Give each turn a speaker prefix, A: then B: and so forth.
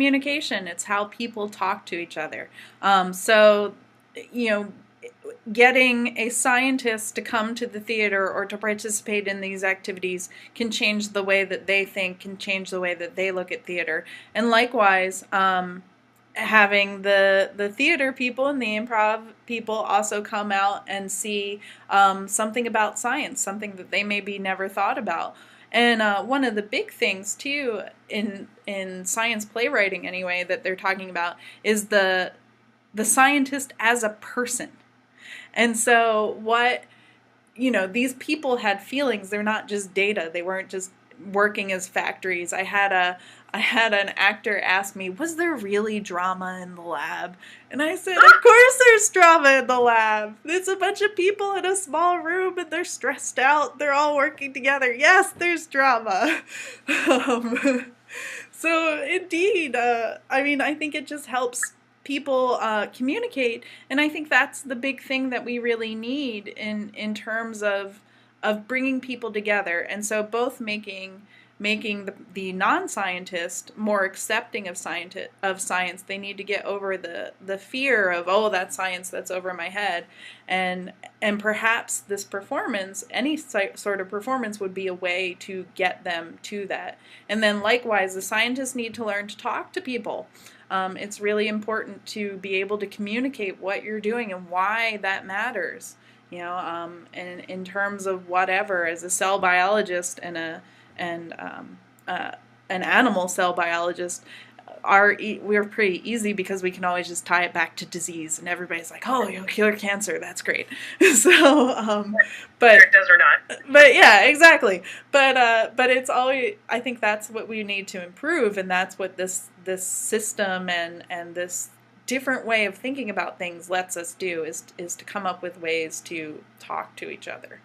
A: communication. It's how people talk to each other. So, you know, getting a scientist to come to the theater or to participate in these activities can change the way that they think, can change the way that they look at theater. And likewise, having the theater people and the improv people also come out and see something about science, something that they maybe never thought about. And one of the big things too in science playwriting anyway that they're talking about is the scientist as a person. And so these people had feelings. They're not just data. They weren't just working as factories. I had an actor ask me, was there really drama in the lab? And I said, of course there's drama in the lab. It's a bunch of people in a small room and they're stressed out. They're all working together. Yes, there's drama. So indeed, I think it just helps people communicate, and I think that's the big thing that we really need in terms of bringing people together. And so both making the non-scientist more accepting of science. They need to get over the fear of, oh, that's science, that's over my head, and perhaps this performance, any sort of performance, would be a way to get them to that. And then likewise, the scientists need to learn to talk to people. It's really important to be able to communicate what you're doing and why that matters. And in terms of whatever, as a cell biologist and an animal cell biologist, we're pretty easy because we can always just tie it back to disease, and everybody's like, "Oh, you'll cure cancer. That's great." So, but
B: it does or not.
A: But yeah, exactly. But it's always, I think that's what we need to improve, and that's what this system and this different way of thinking about things lets us do is to come up with ways to talk to each other.